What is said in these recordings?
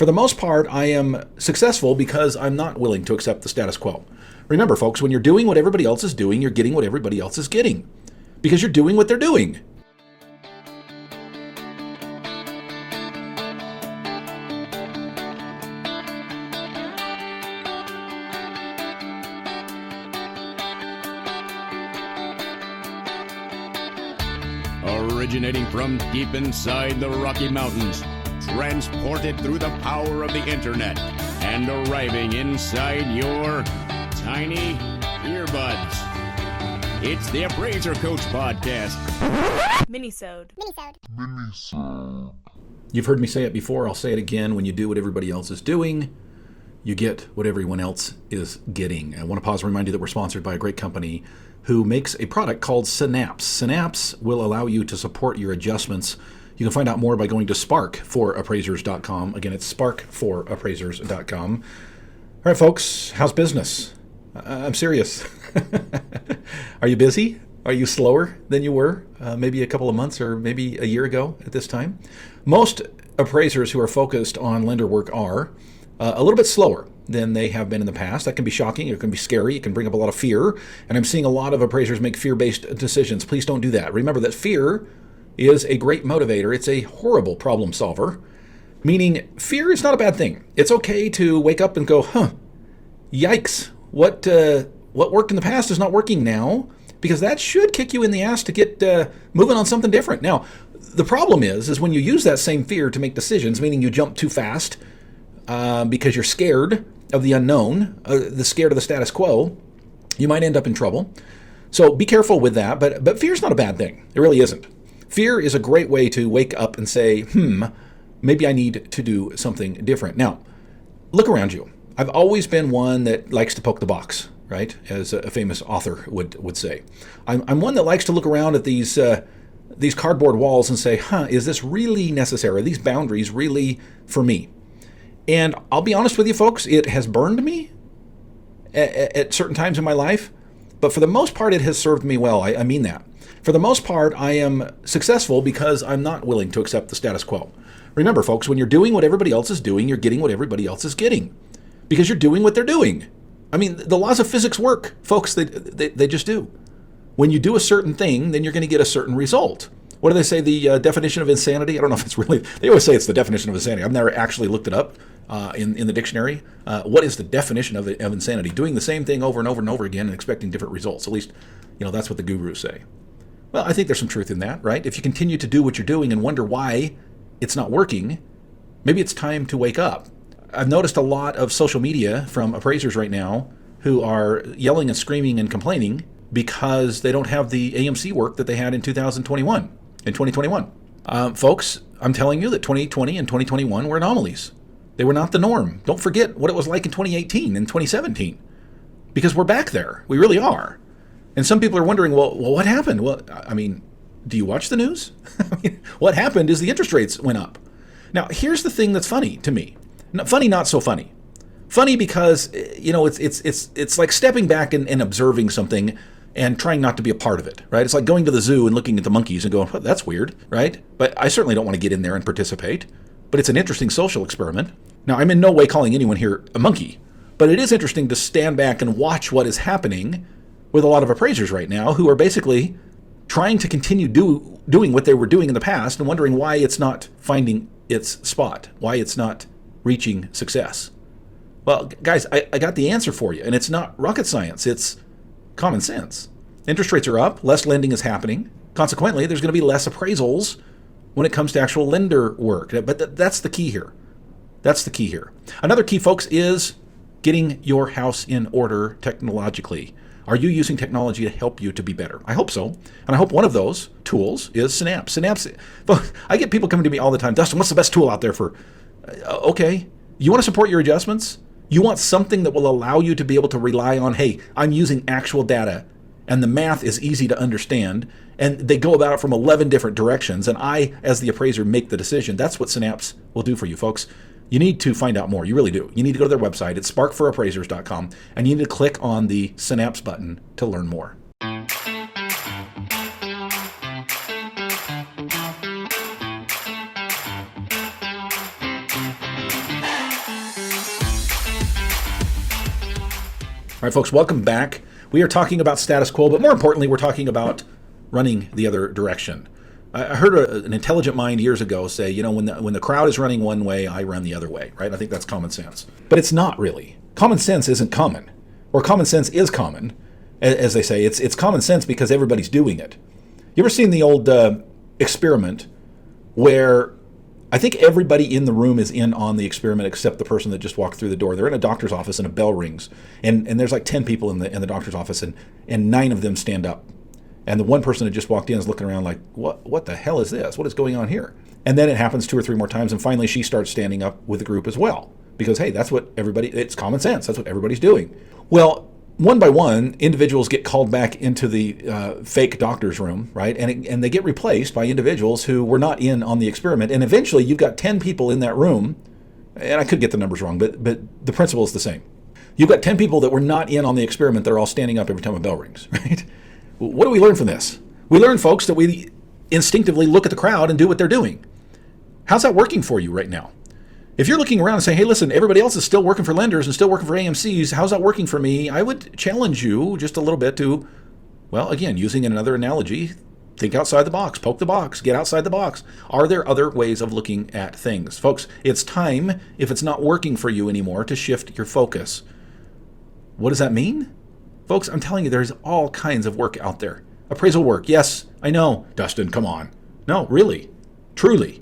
For the most part, I am successful because I'm not willing to accept the status quo. Remember, folks, when you're doing what everybody else is doing, you're getting what everybody else is getting because you're doing what they're doing. Originating from deep inside the Rocky Mountains, transported through the power of the internet, and arriving inside your tiny earbuds. It's the Appraiser Coach Podcast. Minisode. You've heard me say it before, I'll say it again. When you do what everybody else is doing, you get what everyone else is getting. I want to pause and remind you that we're sponsored by a great company who makes a product called Synapse. Synapse will allow you to support your adjustments. You can find out more by going to sparkforappraisers.com. Again, it's sparkforappraisers.com. All right, folks, how's business? I'm serious. Are you busy? Are you slower than you were maybe a couple of months or maybe a year ago at this time? Most appraisers who are focused on lender work are a little bit slower than they have been in the past. That can be shocking. It can be scary. It can bring up a lot of fear. And I'm seeing a lot of appraisers make fear-based decisions. Please don't do that. Remember that fear is a great motivator. It's a horrible problem solver, meaning fear is not a bad thing. It's okay to wake up and go, yikes, what worked in the past is not working now, because that should kick you in the ass to get moving on something different. Now, the problem is when you use that same fear to make decisions, meaning you jump too fast because you're scared of the unknown, scared of the status quo, you might end up in trouble. So be careful with that, but fear's not a bad thing. It really isn't. Fear is a great way to wake up and say, maybe I need to do something different. Now, look around you. I've always been one that likes to poke the box, right? As a famous author would say. I'm one that likes to look around at these cardboard walls and say, is this really necessary? Are these boundaries really for me? And I'll be honest with you, folks, it has burned me at certain times in my life, but for the most part, it has served me well. I mean that. For the most part, I am successful because I'm not willing to accept the status quo. Remember, folks, when you're doing what everybody else is doing, you're getting what everybody else is getting because you're doing what they're doing. I mean, the laws of physics work, folks. They just do. When you do a certain thing, then you're going to get a certain result. What do they say, the definition of insanity? I don't know if it's really, they always say it's the definition of insanity. I've never actually looked it up in the dictionary. What is the definition of insanity? Doing the same thing over and over and over again and expecting different results. At least, that's what the gurus say. Well, I think there's some truth in that, right? If you continue to do what you're doing and wonder why it's not working, maybe it's time to wake up. I've noticed a lot of social media from appraisers right now who are yelling and screaming and complaining because they don't have the AMC work that they had in 2021. In 2021. Folks, I'm telling you that 2020 and 2021 were anomalies. They were not the norm. Don't forget what it was like in 2018 and 2017, because we're back there. We really are. And some people are wondering, well, what happened? Well, I mean, do you watch the news? What happened is the interest rates went up. Now, here's the thing that's funny to me. Funny, not so funny. Funny because, it's like stepping back and observing something and trying not to be a part of it, right? It's like going to the zoo and looking at the monkeys and going, well, that's weird, right? But I certainly don't want to get in there and participate. But it's an interesting social experiment. Now, I'm in no way calling anyone here a monkey, but it is interesting to stand back and watch what is happening with a lot of appraisers right now who are basically trying to continue doing what they were doing in the past and wondering why it's not finding its spot, why it's not reaching success. Well, guys, I got the answer for you, and it's not rocket science. It's common sense. Interest rates are up, less lending is happening. Consequently, there's going to be less appraisals when it comes to actual lender work. But that's the key here. That's the key here. Another key, folks, is getting your house in order technologically. Are you using technology to help you to be better? I hope so. And I hope one of those tools is Synapse. Synapse, I get people coming to me all the time, Dustin, what's the best tool out there for, okay, you want to support your adjustments? You want something that will allow you to be able to rely on, hey, I'm using actual data and the math is easy to understand, and they go about it from 11 different directions, and I, as the appraiser, make the decision. That's what Synapse will do for you, folks. You need to find out more. You really do. You need to go to their website. It's sparkforappraisers.com, and you need to click on the Synapse button to learn more. All right, folks, welcome back. We are talking about status quo, but more importantly, we're talking about running the other direction. I heard an intelligent mind years ago say, when the crowd is running one way, I run the other way, right? I think that's common sense. But it's not really. Common sense isn't common. Or common sense is common, as they say. It's common sense because everybody's doing it. You ever seen the old experiment where I think everybody in the room is in on the experiment except the person that just walked through the door? They're in a doctor's office and a bell rings, and there's like 10 people in the doctor's office, and 9 of them stand up. And the one person that just walked in is looking around like, what the hell is this? What is going on here? And then it happens 2 or 3 more times, and finally she starts standing up with the group as well. Because, hey, that's what it's common sense. That's what everybody's doing. Well, one by one, individuals get called back into the fake doctor's room, right? And they get replaced by individuals who were not in on the experiment. And eventually you've got 10 people in that room, and I could get the numbers wrong, but the principle is the same. You've got 10 people that were not in on the experiment that are all standing up every time a bell rings, right? What do we learn from this? We learn, folks, that we instinctively look at the crowd and do what they're doing. How's that working for you right now? If you're looking around and saying, hey, listen, everybody else is still working for lenders and still working for AMCs, how's that working for me? I would challenge you just a little bit to, well, again, using another analogy, think outside the box, poke the box, get outside the box. Are there other ways of looking at things? Folks, it's time, if it's not working for you anymore, to shift your focus. What does that mean? Folks, I'm telling you, there's all kinds of work out there. Appraisal work, yes, I know. Dustin, come on. No, really, truly,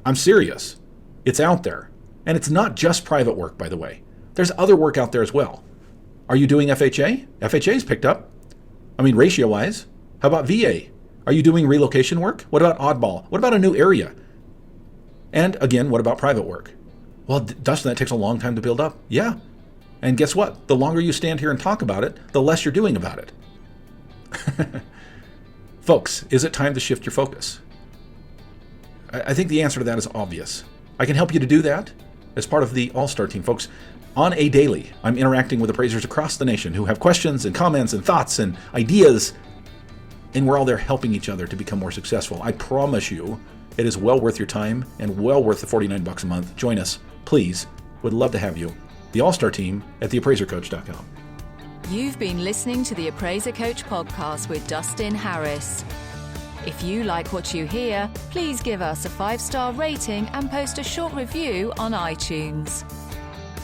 I'm serious. It's out there. And it's not just private work, by the way. There's other work out there as well. Are you doing FHA? FHA's picked up. I mean, ratio-wise. How about VA? Are you doing relocation work? What about oddball? What about a new area? And again, what about private work? Well, Dustin, that takes a long time to build up. Yeah. And guess what? The longer you stand here and talk about it, the less you're doing about it. Folks, is it time to shift your focus? I think the answer to that is obvious. I can help you to do that as part of the All-Star team. Folks, on a daily, I'm interacting with appraisers across the nation who have questions and comments and thoughts and ideas, and we're all there helping each other to become more successful. I promise you, it is well worth your time and well worth the $49 a month. Join us, please. Would love to have you. The All-Star team at theappraisercoach.com. You've been listening to the Appraiser Coach podcast with Dustin Harris. If you like what you hear, please give us a 5-star rating and post a short review on iTunes.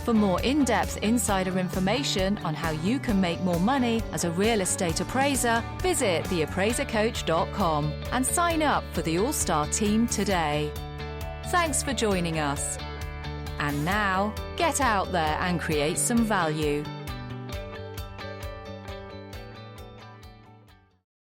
For more in-depth insider information on how you can make more money as a real estate appraiser, visit theappraisercoach.com and sign up for the All-Star team today. Thanks for joining us. And now, get out there and create some value.